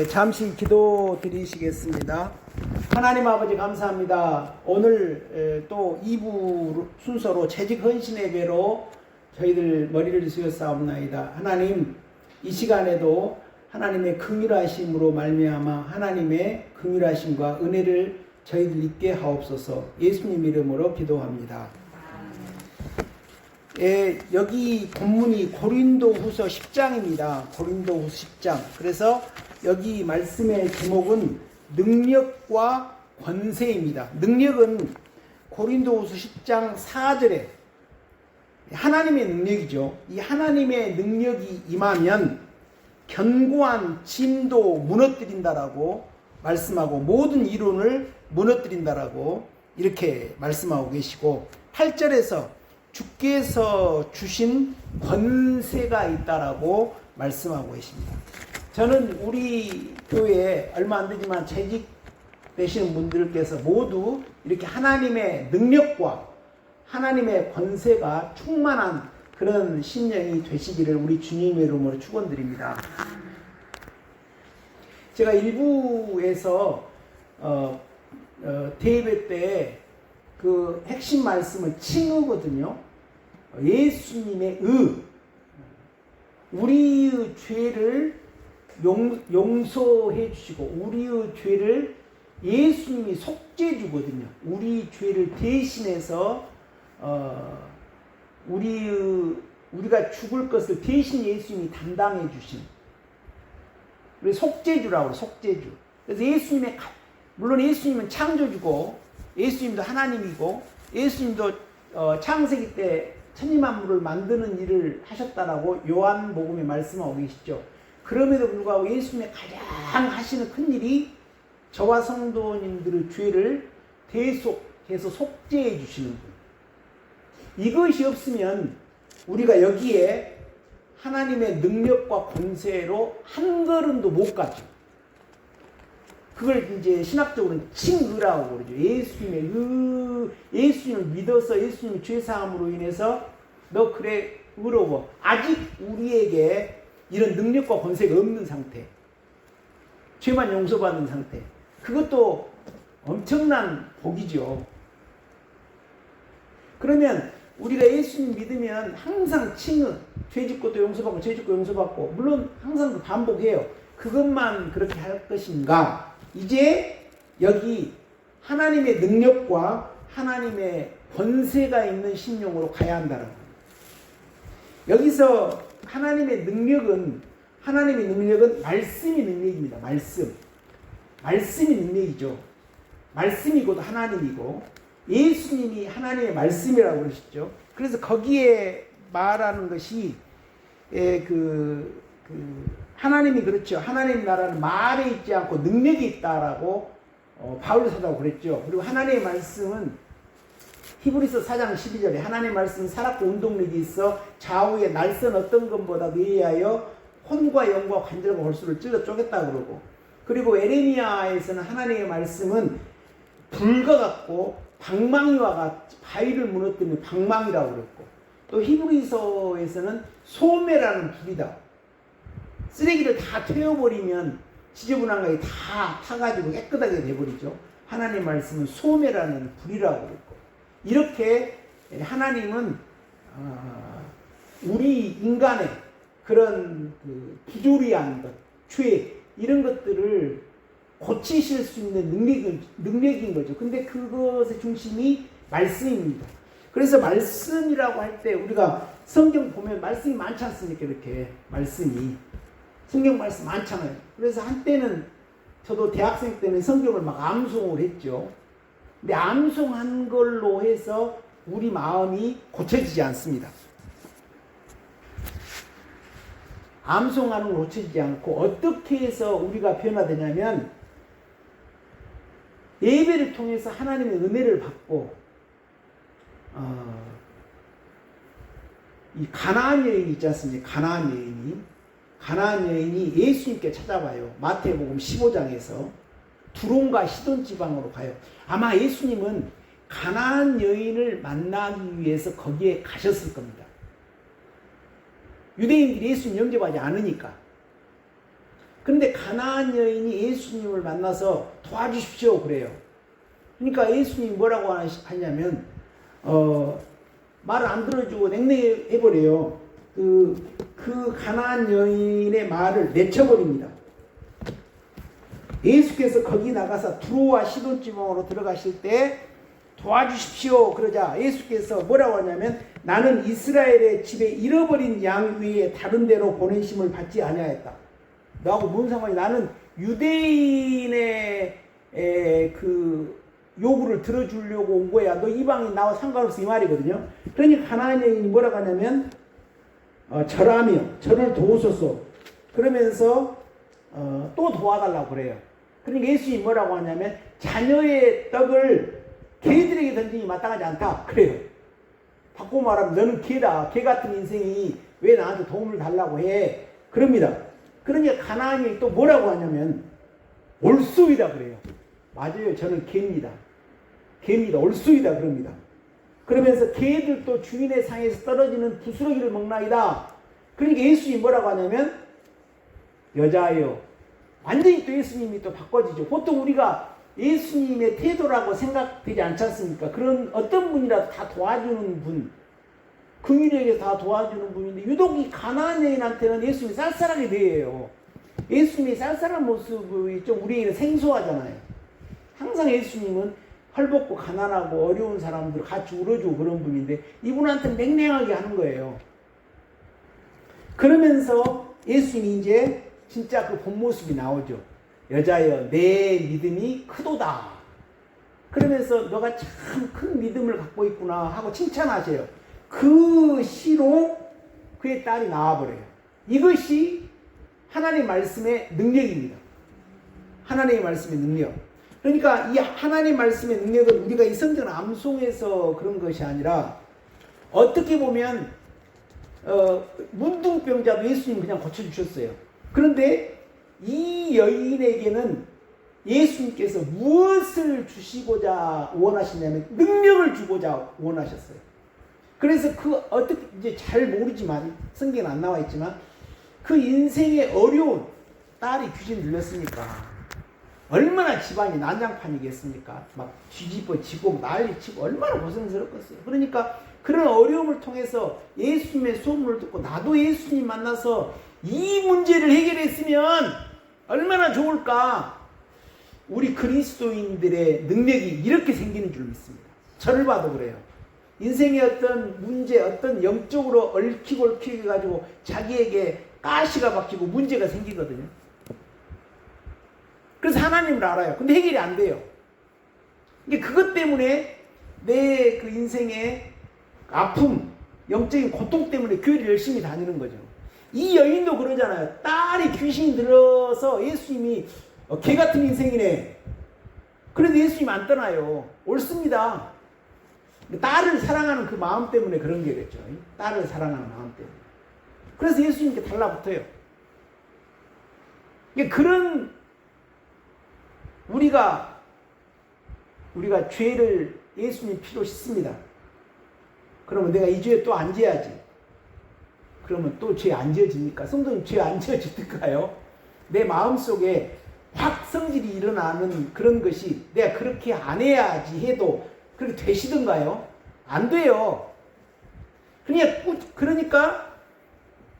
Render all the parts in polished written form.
잠시 기도 드리시겠습니다. 하나님 아버지 감사합니다. 오늘 또 2부 순서로 재직 헌신 예배로 저희들 머리를 숙였사옵나이다. 하나님, 이 시간에도 하나님의 긍휼하심으로 말미암아 하나님의 긍휼하심과 은혜를 저희들 있게 하옵소서. 예수님 이름으로 기도합니다. 여기 본문이 고린도후서 10장입니다. 고린도후서 10장. 그래서 여기 말씀의 제목은 능력과 권세입니다. 능력은 고린도후서 10장 4절에 하나님의 능력이죠. 이 하나님의 능력이 임하면 견고한 짐도 무너뜨린다라고 말씀하고 모든 이론을 무너뜨린다라고 이렇게 말씀하고 계시고 8절에서 주께서 주신 권세가 있다라고 말씀하고 계십니다. 저는 우리 교회에 얼마 안 되지만 재직되시는 분들께서 모두 이렇게 하나님의 능력과 하나님의 권세가 충만한 그런 심령이 되시기를 우리 주님의 이름으로 축원드립니다. 제가 일부에서 대예배 때 그 핵심 말씀을 칭의거든요. 예수님의 우리의 죄를 용서해 주시고 우리의 죄를 예수님이 속죄해 주거든요. 우리 죄를 대신해서 우리가 죽을 것을 대신 예수님이 담당해 주신, 그래서 속죄주라고 속죄주. 그래서 예수님의, 물론 예수님은 창조주고 예수님도 하나님이고 예수님도 창세기 때 천지만물을 만드는 일을 하셨다라고 요한복음에 말씀하고 계시죠. 그럼에도 불구하고 예수님의 가장 하시는 큰 일이 저와 성도님들의 죄를 대속해서 속죄해 주시는 분. 이것이 없으면 우리가 여기에 하나님의 능력과 권세로 한 걸음도 못 가죠. 그걸 이제 신학적으로는 칭의라고 그러죠. 예수님을 믿어서 예수님의 죄사함으로 인해서 너 그래 의로워. 아직 우리에게 이런 능력과 권세가 없는 상태. 죄만 용서받는 상태. 그것도 엄청난 복이죠. 그러면 우리가 예수님 믿으면 항상 칭의, 죄 짓고 또 용서받고 죄 짓고 용서받고, 물론 항상 그 반복해요. 그것만 그렇게 할 것인가? 이제 여기 하나님의 능력과 하나님의 권세가 있는 심령으로 가야 한다는 거예요. 여기서 하나님의 능력은 말씀이 능력입니다. 말씀이 능력이죠. 말씀이 곧 하나님이고 예수님이 하나님의 말씀이라고 그러시죠. 그래서 거기에 말하는 것이 하나님이 그렇죠. 하나님 나라는 말에 있지 않고 능력이 있다라고 바울 사도가 그랬죠. 그리고 하나님의 말씀은 히브리서 4장 12절에 하나님의 말씀은 살았고 운동력이 있어 좌우의 날선 어떤 것보다도 예하여 혼과 영과 관절과 골수를 찔러 쪼갰다 그러고, 그리고 에레미야에서는 하나님의 말씀은 불과 같고 방망이와 같이 바위를 무너뜨리는 방망이라고 그랬고, 또 히브리서에서는 소매라는 불이다. 쓰레기를 다 태워버리면 지저분한 것이 다 타가지고 깨끗하게 돼버리죠. 하나님 말씀은 소매라는 불이라고 그랬고, 이렇게 하나님은 우리 인간의 그런 부조리한 것, 죄 이런 것들을 고치실 수 있는 능력인 거죠. 근데 그것의 중심이 말씀입니다. 그래서 말씀이라고 할 때 우리가 성경 보면 말씀이 많지 않습니까? 이렇게 말씀이. 성경 말씀 많잖아요. 그래서 한때는 저도 대학생 때는 성경을 막 암송을 했죠. 근데 암송한 걸로 해서 우리 마음이 고쳐지지 않습니다. 암송하는 걸 고쳐지지 않고 어떻게 해서 우리가 변화되냐면 예배를 통해서 하나님의 은혜를 받고 이 가나안 여인이 있지 않습니까? 가나안 여인이 예수님께 찾아와요. 마태복음 15장에서 두론과 시돈 지방으로 가요. 아마 예수님은 가나안 여인을 만나기 위해서 거기에 가셨을 겁니다. 유대인들이 예수님 영접하지 않으니까. 그런데 가나안 여인이 예수님을 만나서 도와주십시오 그래요. 그러니까 예수님이 뭐라고 하냐면 말을 안 들어주고 냉랭해버려요. 그 가나안 여인의 말을 내쳐버립니다. 예수께서 거기 나가서 두로와 시돈 지방으로 들어가실 때 도와주십시오 그러자 예수께서 뭐라고 하냐면 나는 이스라엘의 집에 잃어버린 양 위에 다른 데로 보내심을 받지 아니하였다. 너하고 뭔 상관이, 나는 유대인의 그 요구를 들어주려고 온 거야. 너 이방인 나와 상관없어 이 말이거든요. 그러니 가나안 여인이 뭐라고 하냐면 절하며 저를 도우소서 그러면서 또 도와달라고 그래요. 그러니까 예수님이 뭐라고 하냐면 자녀의 떡을 개들에게 던지니 마땅하지 않다 그래요. 바꾸고 말하면 너는 개다. 개 같은 인생이 왜 나한테 도움을 달라고 해 그럽니다. 그러니까 가나안이 또 뭐라고 하냐면 올소이다 그래요. 맞아요. 저는 개입니다. 개입니다. 올소이다 그럽니다. 그러면서 개들도 주인의 상에서 떨어지는 부스러기를 먹나이다. 그러니까 예수님이 뭐라고 하냐면 여자여, 완전히 또 예수님이 또 바꿔지죠. 보통 우리가 예수님의 태도라고 생각되지 않지 않습니까? 그런 어떤 분이라도 다 도와주는 분, 긍휼에게 다 도와주는 분인데 유독 이 가나안 여인한테는 예수님이 쌀쌀하게 대해요. 예수님이 쌀쌀한 모습이 좀 우리에게는 생소하잖아요. 항상 예수님은 헐벗고 가난하고 어려운 사람들 같이 울어주고 그런 분인데 이분한테는 맹맹하게 하는 거예요. 그러면서 예수님이 이제 진짜 그 본 모습이 나오죠. 여자여 내 믿음이 크도다. 그러면서 너가 참 큰 믿음을 갖고 있구나 하고 칭찬하세요. 그 시로 그의 딸이 나와버려요. 이것이 하나님의 말씀의 능력입니다. 하나님의 말씀의 능력. 그러니까 이 하나님의 말씀의 능력은 우리가 이 성경을 암송해서 그런 것이 아니라 어떻게 보면 문둥병자도 예수님 그냥 고쳐주셨어요. 그런데 이 여인에게는 예수님께서 무엇을 주시고자 원하시냐면 능력을 주고자 원하셨어요. 그래서 어떻게 이제 잘 모르지만 성경에 안 나와 있지만 그 인생의 어려운 딸이 귀신 들렸으니까 얼마나 집안이 난장판이겠습니까? 막 뒤집어지고 난리치고 얼마나 고생스럽겠어요. 그러니까 그런 어려움을 통해서 예수님의 소문을 듣고 나도 예수님 만나서 이 문제를 해결했으면 얼마나 좋을까. 우리 그리스도인들의 능력이 이렇게 생기는 줄 믿습니다. 저를 봐도 그래요. 인생의 어떤 문제, 어떤 영적으로 얽히고 해가지고 자기에게 가시가 박히고 문제가 생기거든요. 그래서 하나님을 알아요. 근데 해결이 안 돼요. 이게 그것 때문에 내 그 인생의 아픔, 영적인 고통 때문에 교회를 열심히 다니는 거죠. 이 여인도 그러잖아요. 딸이 귀신이 들어서 예수님이 개 같은 인생이네. 그래도 예수님 안 떠나요. 옳습니다. 딸을 사랑하는 그 마음 때문에 그런 게 됐죠. 딸을 사랑하는 마음 때문에. 그래서 예수님께 달라붙어요. 그런 우리가 죄를 예수님 피로 씻습니다. 그러면 내가 이 죄에 또 안 지어야지. 그러면 또 죄 안 지어집니까? 성도님 죄 안 지어질까요? 내 마음속에 확 성질이 일어나는 그런 것이 내가 그렇게 안 해야지 해도 그렇게 되시던가요? 안 돼요. 그러니까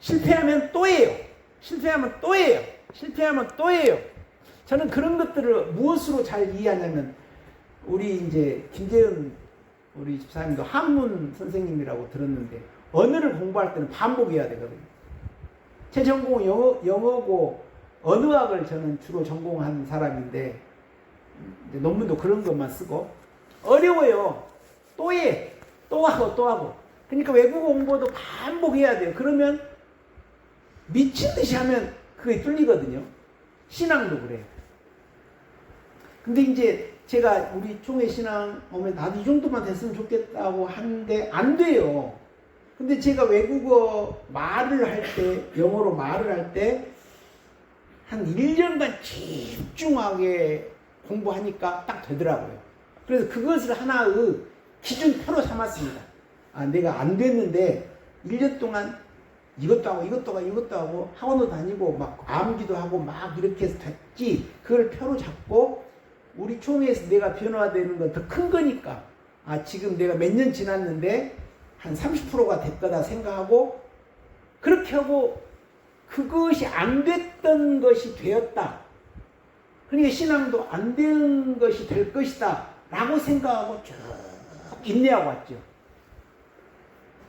실패하면 또 해요. 실패하면 또 해요. 실패하면 또 해요. 저는 그런 것들을 무엇으로 잘 이해하냐면 우리 이제 김재은 우리 집사님도 한문 선생님이라고 들었는데 언어를 공부할 때는 반복해야 되거든요. 제 전공은 영어고 언어학을 저는 주로 전공한 사람인데 논문도 그런 것만 쓰고 어려워요. 또 해. 또 하고 또 하고. 그러니까 외국어 공부도 반복해야 돼요. 그러면 미친 듯이 하면 그게 뚫리거든요. 신앙도 그래요. 근데 이제 제가 우리 총회 신앙 오면 나도 이 정도만 됐으면 좋겠다고 하는데 안 돼요. 근데 제가 외국어 말을 할 때, 영어로 말을 할 때 한 1년간 집중하게 공부하니까 딱 되더라고요. 그래서 그것을 하나의 기준표로 삼았습니다. 아, 내가 안 됐는데 1년 동안 이것도 하고 이것도 하고 학원도 다니고 막 암기도 하고 막 이렇게 해서 됐지. 그걸 표로 잡고 우리 총회에서 내가 변화되는 건 더 큰 거니까 지금 내가 몇 년 지났는데 한 30%가 됐거다 생각하고 그렇게 하고 그것이 안 됐던 것이 되었다. 그러니까 신앙도 안 된 것이 될 것이다 라고 생각하고 쭉 인내하고 왔죠.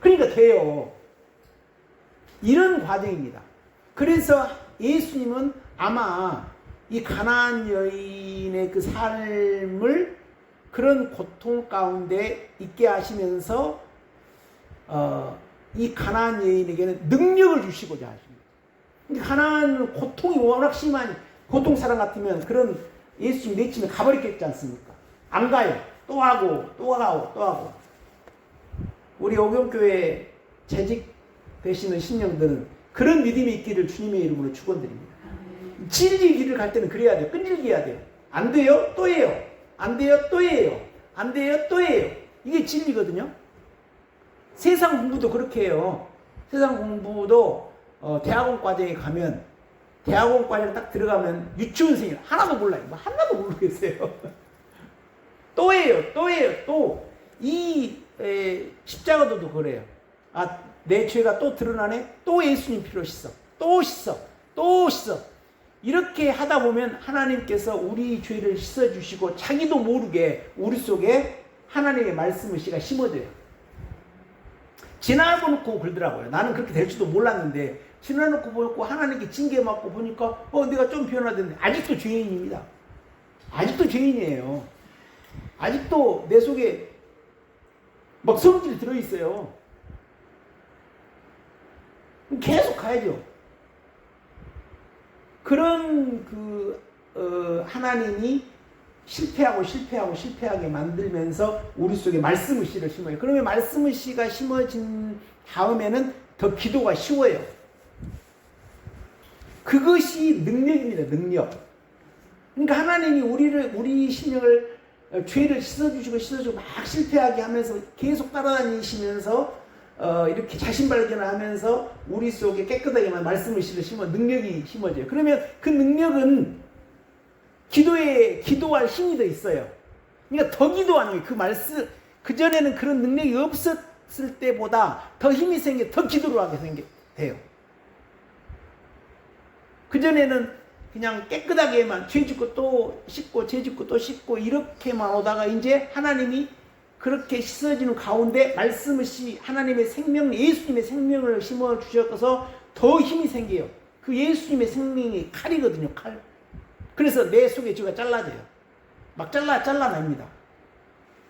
그러니까 돼요. 이런 과정입니다. 그래서 예수님은 아마 이 가나안 여인의 그 삶을 그런 고통 가운데 있게 하시면서 이 가나안 여인에게는 능력을 주시고자 하십니다. 가나안은 고통이 워낙 심한 고통 사람 같으면 그런 예수님 내치면 가버리겠지 않습니까? 안 가요. 또 하고 또 하고 또 하고. 우리 오경교회 재직 되시는 신령들은 그런 믿음이 있기를 주님의 이름으로 축원드립니다. 진리 길을 갈 때는 그래야 돼요. 끈질기 해야 돼요. 안 돼요? 또 해요. 안 돼요? 또 해요. 안 돼요? 또 해요. 이게 진리거든요. 세상 공부도 그렇게 해요. 세상 공부도 대학원 과정에 가면 대학원 과정에 딱 들어가면 유치원생이 하나도 몰라요. 뭐 하나도 모르겠어요. 또 해요. 또 해요. 또 이 십자가도 그래요. 내 죄가 또 드러나네. 또 예수님 피로 씻어. 또 씻어. 또 씻어. 이렇게 하다 보면 하나님께서 우리 죄를 씻어주시고 자기도 모르게 우리 속에 하나님의 말씀을 씨가 심어져요. 지나고 놓고 그러더라고요. 나는 그렇게 될 줄도 몰랐는데 지나놓고 보고 하나님께 징계받고 보니까 내가 좀 변화됐는데 아직도 죄인입니다. 아직도 죄인이에요. 아직도 내 속에 막 성질이 들어있어요. 계속 가야죠. 그런 하나님이 실패하게 만들면서 우리 속에 말씀의 씨를 심어요. 그러면 말씀의 씨가 심어진 다음에는 더 기도가 쉬워요. 그것이 능력입니다. 능력. 그러니까 하나님이 우리 심령을 죄를 씻어주시고 막 실패하게 하면서 계속 따라다니시면서 이렇게 자신 발견을 하면서 우리 속에 깨끗하게만 말씀을 심어 능력이 심어져요. 그러면 그 능력은 기도할 힘이 더 있어요. 그러니까 더 기도하는 거예요. 그 말씀, 그전에는 그런 능력이 없었을 때보다 더 힘이 더 기도를 하게 돼요. 그전에는 그냥 깨끗하게만 죄 짓고 또 씻고 죄 짓고 또 씻고 이렇게만 오다가 이제 하나님이 그렇게 씻어지는 가운데 말씀을 하나님의 생명, 예수님의 생명을 심어 주셔서 더 힘이 생겨요. 그 예수님의 생명이 칼이거든요. 칼. 그래서 내 속에 죄가 잘라져요. 막 잘라냅니다.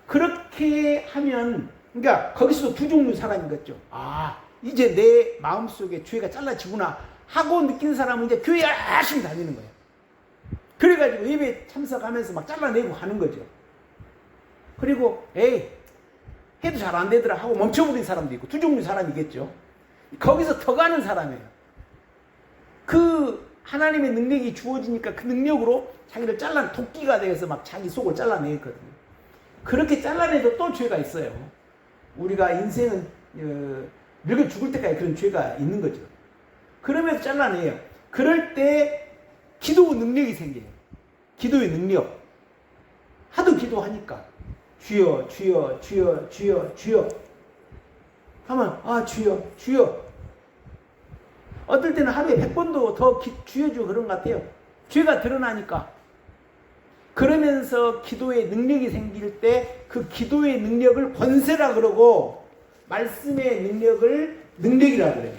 그렇게 하면 그러니까 거기서도 두 종류 사람인 거죠. 이제 내 마음속에 죄가 잘라지구나 하고 느끼는 사람은 이제 교회 열심히 다니는 거예요. 그래가지고 예배 참석하면서 막 잘라내고 가는 거죠. 그리고 해도 잘 안 되더라 하고 멈춰버린 사람도 있고 두 종류 사람이겠죠. 거기서 더 가는 사람이에요. 그 하나님의 능력이 주어지니까 그 능력으로 자기를 도끼가 되어서 막 자기 속을 잘라내거든요. 그렇게 잘라내도 또 죄가 있어요. 우리가 인생은 늙어 죽을 때까지 그런 죄가 있는 거죠. 그러면서 잘라내요. 그럴 때 기도 능력이 생겨요. 기도의 능력. 하도 기도하니까 주여 주여 주여 주여 주여 하면 주여 주여. 어떨 때는 하루에 100번도 더 주여 주여 그런 것 같아요. 죄가 드러나니까. 그러면서 기도의 능력이 생길 때 그 기도의 능력을 권세라 그러고 말씀의 능력을 능력이라 그래요.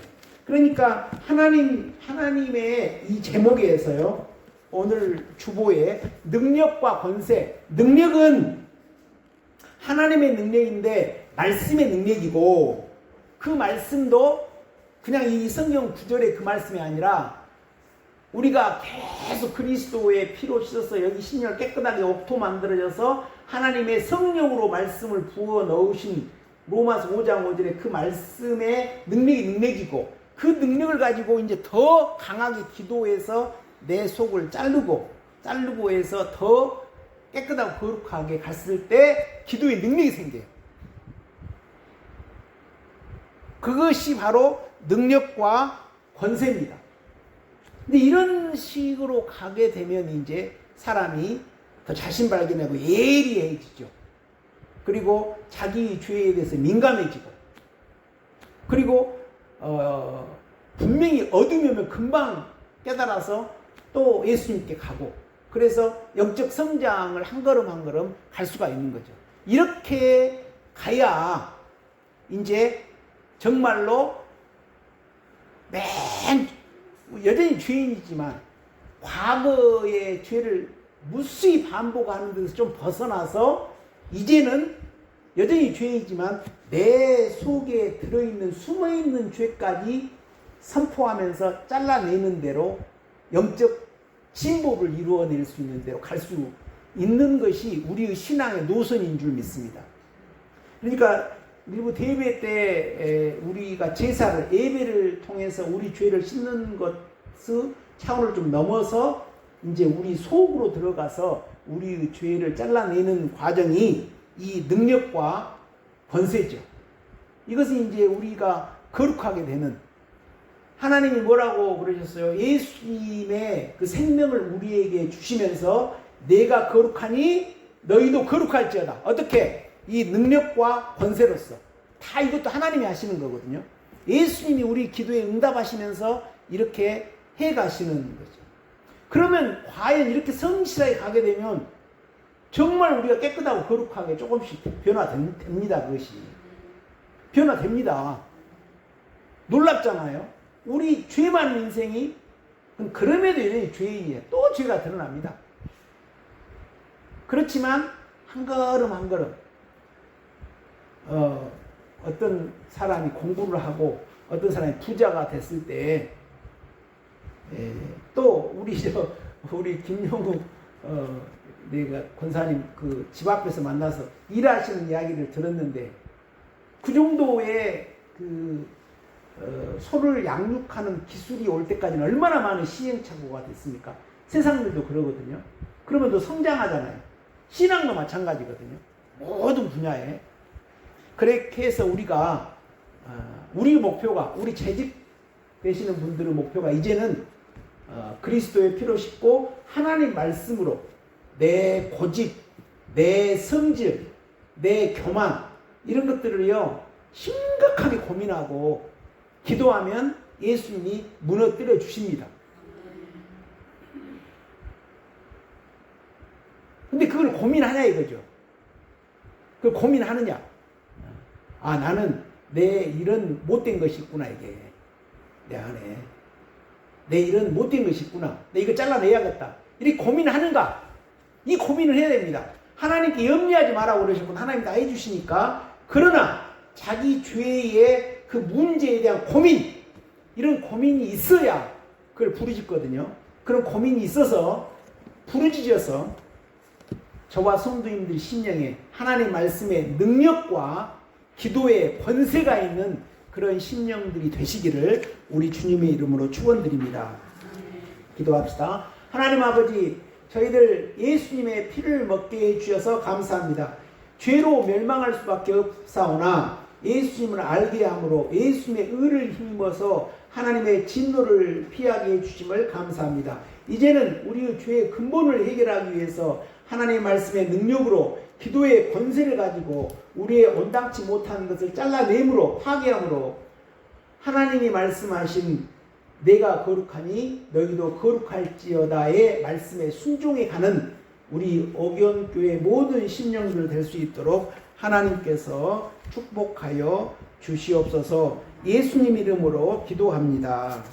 그러니까 하나님의 이 제목에서요. 오늘 주보에 능력과 권세. 능력은 하나님의 능력인데 말씀의 능력이고 그 말씀도 그냥 이 성경 구절의 그 말씀이 아니라 우리가 계속 그리스도의 피로 씻어서 여기 신령을 깨끗하게 옥토 만들어져서 하나님의 성령으로 말씀을 부어 넣으신 로마서 5장 5절에 그 말씀의 능력이고 그 능력을 가지고 이제 더 강하게 기도해서 내 속을 자르고 해서 더 깨끗하고 거룩하게 갔을 때 기도의 능력이 생겨요. 그것이 바로 능력과 권세입니다. 근데 이런 식으로 가게 되면 이제 사람이 더 자신 발견하고 예리해지죠. 그리고 자기 죄에 대해서 민감해지고, 그리고 분명히 어둠이 오면 금방 깨달아서 또 예수님께 가고, 그래서 영적 성장을 한 걸음 한 걸음 갈 수가 있는 거죠. 이렇게 가야 이제 정말로 여전히 죄인이지만 과거의 죄를 무수히 반복하는 데서 좀 벗어나서 이제는 여전히 죄이지만 내 속에 들어있는 숨어있는 죄까지 선포하면서 잘라내는 대로 영적 진보를 이루어낼 수 있는 대로 갈 수 있는 것이 우리의 신앙의 노선인 줄 믿습니다. 그러니까 일부 대회 때 우리가 제사를, 예배를 통해서 우리 죄를 씻는 것의 차원을 좀 넘어서 이제 우리 속으로 들어가서 우리의 죄를 잘라내는 과정이 이 능력과 권세죠. 이것은 이제 우리가 거룩하게 되는, 하나님이 뭐라고 그러셨어요? 예수님의 그 생명을 우리에게 주시면서 내가 거룩하니 너희도 거룩할지어다. 어떻게? 이 능력과 권세로서. 다 이것도 하나님이 하시는 거거든요. 예수님이 우리 기도에 응답하시면서 이렇게 해 가시는 거죠. 그러면 과연 이렇게 성실하게 가게 되면 정말 우리가 깨끗하고 거룩하게 조금씩 변화됩니다. 그것이 변화됩니다. 놀랍잖아요. 우리 죄 많은 인생이 그럼에도 여전히 죄인이에요. 또 죄가 드러납니다. 그렇지만 한 걸음 한 걸음 어떤 사람이 공부를 하고 어떤 사람이 부자가 됐을 때 또 우리 김용욱 내가 권사님 그 집 앞에서 만나서 일하시는 이야기를 들었는데, 그 정도의 그 소를 양육하는 기술이 올 때까지는 얼마나 많은 시행착오가 됐습니까? 세상들도 그러거든요. 그러면 또 성장하잖아요. 신앙도 마찬가지거든요. 모든 분야에. 그렇게 해서 우리가 우리 목표가, 우리 재직 되시는 분들의 목표가 이제는 그리스도의 피로 씻고 하나님 말씀으로 내 고집, 내 성질, 내 교만, 이런 것들을요 심각하게 고민하고 기도하면 예수님이 무너뜨려 주십니다. 근데 그걸 고민하냐 이거죠. 그걸 고민하느냐. 아, 나는 내 이런 못된 것이 있구나, 이게 내 안에 내 이런 못된 것이 있구나, 내 이거 잘라내야겠다, 이렇게 고민하는가? 이 고민을 해야 됩니다. 하나님께 염려하지 말라고 그러셨고 하나님 다 해주시니까. 그러나 자기 죄의 그 문제에 대한 고민, 이런 고민이 있어야 그걸 부르짖거든요. 그런 고민이 있어서 부르짖어서 저와 성도님들 심령에 하나님 말씀의 능력과 기도의 권세가 있는 그런 심령들이 되시기를 우리 주님의 이름으로 축원드립니다. 기도합시다. 하나님 아버지, 저희들 예수님의 피를 먹게 해주셔서 감사합니다. 죄로 멸망할 수밖에 없사오나 예수님을 알게 함으로 예수님의 의를 힘입어서 하나님의 진노를 피하게 해주심을 감사합니다. 이제는 우리의 죄의 근본을 해결하기 위해서 하나님의 말씀의 능력으로 기도의 권세를 가지고 우리의 온당치 못한 것을 잘라내므로, 파괴함으로 하나님이 말씀하신 내가 거룩하니 너희도 거룩할지어다의 말씀에 순종해 가는 우리 오견교회 모든 심령들 될 수 있도록 하나님께서 축복하여 주시옵소서. 예수님 이름으로 기도합니다.